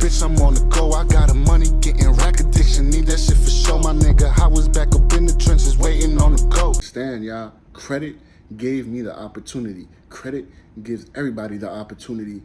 bitch, I'm on the go. I got the money, getting rack addiction. Need that shit for sure, my nigga. I was back up in the trenches, waiting on the go. Understand, y'all? Credit gave me the opportunity. Credit gives everybody the opportunity.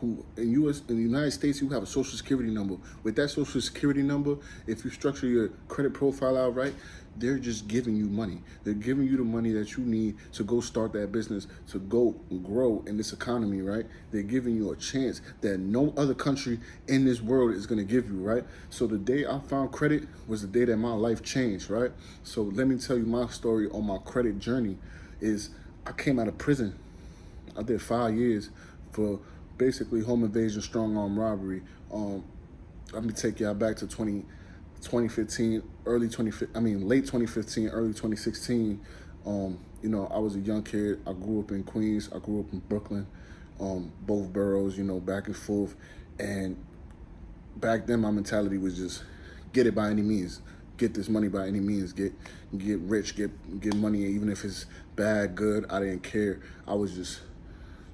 Who in the United States, you have a social security number. With that social security number, if you structure your credit profile out right, they're just giving you money. They're giving you the money that you need to go start that business, to go grow in this economy, right? They're giving you a chance that no other country in this world is gonna give you, right? So the day I found credit was the day that my life changed, right? So let me tell you my story on my credit journey. Is I came out of prison. I did 5 years for basically home invasion, strong arm robbery. Let me take y'all back to 2015, late 2015, early 2016. I was a young kid. I grew up in Queens. I grew up in Brooklyn, both boroughs, back and forth. And back then, my mentality was just get it by any means. Get this money by any means. Get rich. Get money, even if it's bad, good. I didn't care. I was just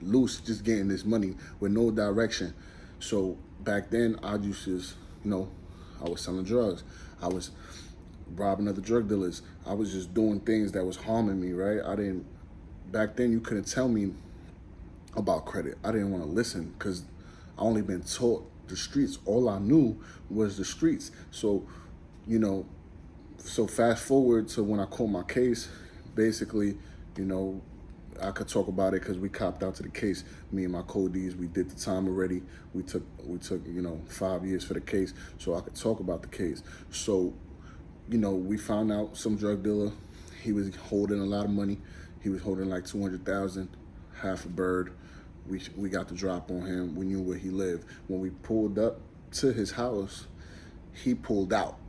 loose, just getting this money with no direction. So back then, I used to, I was selling drugs. I was robbing other drug dealers. I was just doing things that was harming me, right? Back then, you couldn't tell me about credit. I didn't want to listen because I only been taught the streets. All I knew was the streets. So, so fast forward to when I caught my case, basically, I could talk about it because we copped out to the case. Me and my co-Ds, we did the time already. We took 5 years for the case, so I could talk about the case. So, we found out some drug dealer, he was holding a lot of money. He was holding like 200,000, half a bird. We got the drop on him. We knew where he lived. When we pulled up to his house, he pulled out.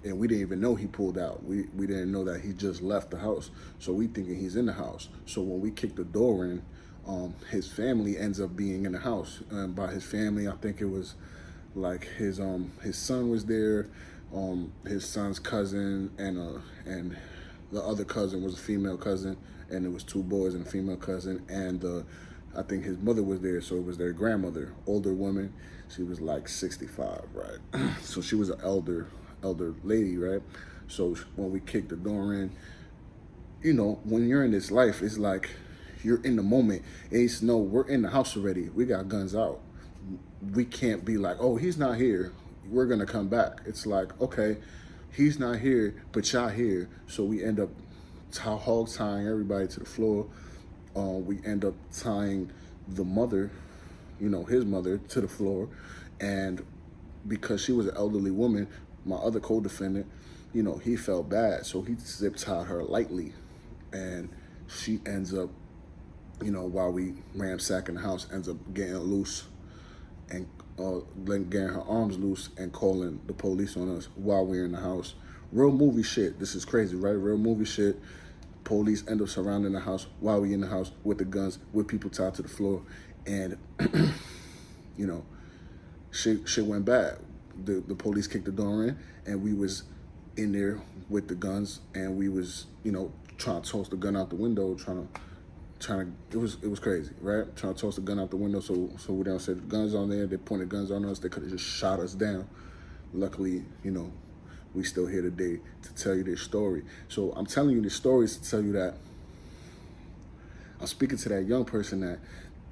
And we didn't even know he pulled out. We didn't know that he just left the house. So we thinking he's in the house. So when we kicked the door in, his family ends up being in the house. And by his family, I think it was like his son was there, his son's cousin, and the other cousin was a female cousin, and it was 2 boys and a female cousin, and I think his mother was there, so it was their grandmother, older woman. She was like 65, right? So she was an elder lady, right? So when we kicked the door in, when you're in this life, it's like you're in the moment. It's no, we're in the house already. We got guns out. We can't be like, oh, he's not here, we're gonna come back. It's like, okay, he's not here, but y'all here. So we end up hog tying everybody to the floor. We end up tying the mother, his mother, to the floor. And because she was an elderly woman, my other co-defendant, he felt bad, so he zip tied her lightly, and she ends up, while we ransacking the house, ends up getting loose and getting her arms loose and calling the police on us while we're in the house. Real movie shit. This is crazy, right? Real movie shit. Police end up surrounding the house while we in the house with the guns, with people tied to the floor, and shit went bad. The police kicked the door in, and we was in there with the guns, and we was trying to toss the gun out the window, trying to it was crazy, right? Trying to toss the gun out the window, so we don't say the guns on there. They pointed guns on us. They could have just shot us down. Luckily, we still here today to tell you this story. So I'm telling you this story to tell you that I'm speaking to that young person that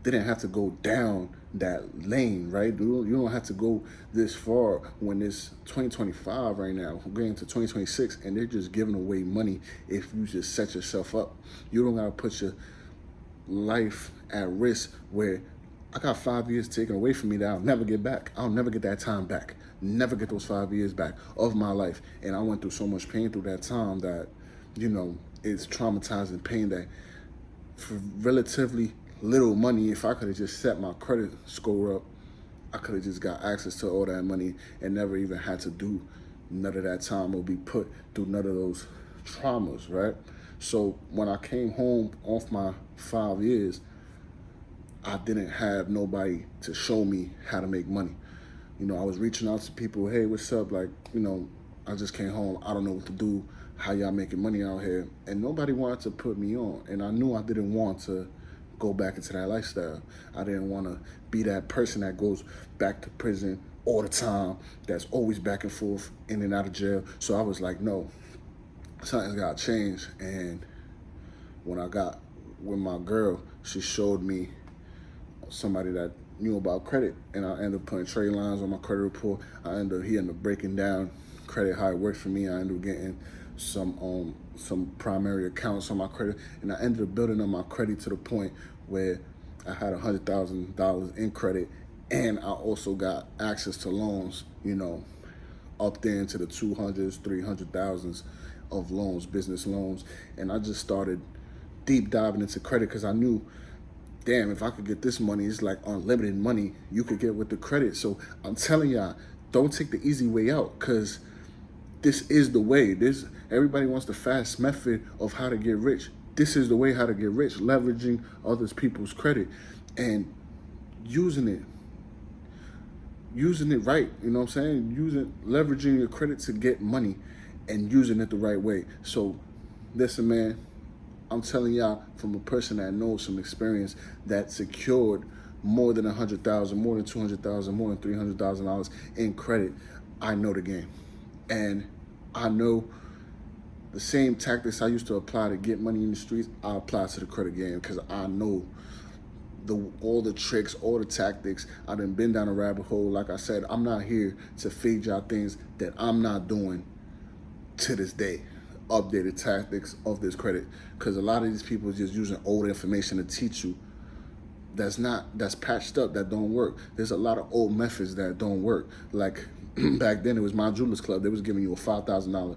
didn't have to go down that lane, right? You don't have to go this far when it's 2025 right now. We're getting to 2026, and they're just giving away money if you just set yourself up. You don't gotta put your life at risk where I got 5 years taken away from me that I'll never get back. I'll never get that time back. Never get those 5 years back of my life. And I went through so much pain through that time that, it's traumatizing pain that for relatively little money, if I could have just set my credit score up, I could have just got access to all that money and never even had to do none of that time or be put through none of those traumas, right? So when I came home off my 5 years, I didn't have nobody to show me how to make money. I was reaching out to people, hey, what's up? Like, I just came home. I don't know what to do. How y'all making money out here? And nobody wanted to put me on. And I knew I didn't want to go back into that lifestyle. I didn't want to be that person that goes back to prison all the time, that's always back and forth, in and out of jail. So I was like, no, something's got to change. And when I got with my girl, she showed me somebody that knew about credit, and I ended up putting trade lines on my credit report. He ended up breaking down credit, how it worked for me. I ended up getting some primary accounts on my credit, and I ended up building up my credit to the point where I had $100,000 in credit, and I also got access to loans, up there into the 200s, 300,000s of loans, business loans. And I just started deep diving into credit because I knew, damn, if I could get this money, it's like unlimited money you could get with the credit. So I'm telling y'all, don't take the easy way out, because this is the way. Everybody wants the fast method of how to get rich. This is the way how to get rich, leveraging others people's credit and using it right, you know what I'm saying? Leveraging your credit to get money and using it the right way. So listen, man, I'm telling y'all from a person that knows some experience, that secured more than 100,000, more than 200,000, more than $300,000 in credit. I know the game, and I know the same tactics I used to apply to get money in the streets, I apply to the credit game, because I know all the tricks, all the tactics. I done been down a rabbit hole. Like I said, I'm not here to feed y'all things that I'm not doing to this day. Updated tactics of this credit, because a lot of these people are just using old information to teach you that's patched up, that don't work. There's a lot of old methods that don't work. Like back then, it was My Jewelers Club. They was giving you a $5,000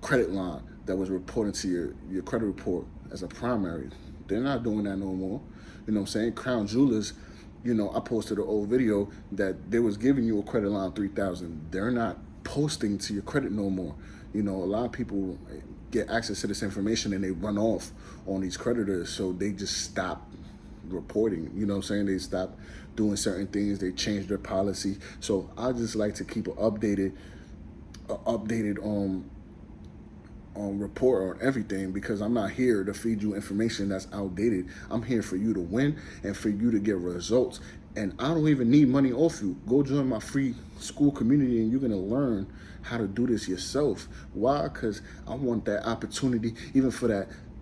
credit line that was reporting to your credit report as a primary. They're not doing that no more. You know what I'm saying? Crown Jewelers, I posted an old video that they was giving you a credit line $3,000. They're not posting to your credit no more. A lot of people get access to this information and they run off on these creditors, so they just stop reporting. You know what I'm saying? They stop doing certain things. They change their policy. So I just like to keep an updated report on everything, because I'm not here to feed you information that's outdated. I'm here for you to win and for you to get results. And I don't even need money off you. Go join my free school community and you're gonna learn how to do this yourself. Why? Because I want that opportunity, even for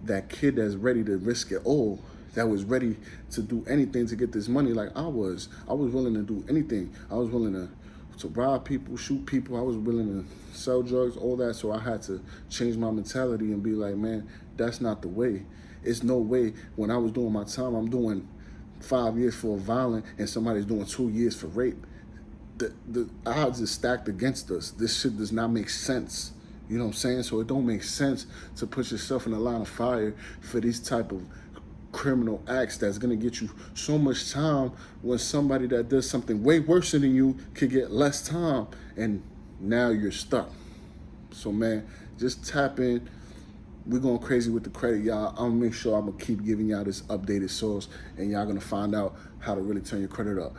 that kid that's ready to risk it all, that was ready to do anything to get this money. Like I was willing to do anything. I was willing to rob people, shoot people. I was willing to sell drugs, all that. So I had to change my mentality and be like, man, that's not the way. It's no way. When I was doing my time, I'm doing 5 years for violence and somebody's doing 2 years for rape. The odds is stacked against us. This shit does not make sense. You know what I'm saying? So it don't make sense to put yourself in the line of fire for these type of criminal acts that's gonna get you so much time, when somebody that does something way worse than you could get less time, and now you're stuck. So man, just tap in. We're going crazy with the credit, y'all. I'm gonna make sure I'm gonna keep giving y'all this updated source, and y'all gonna find out how to really turn your credit up.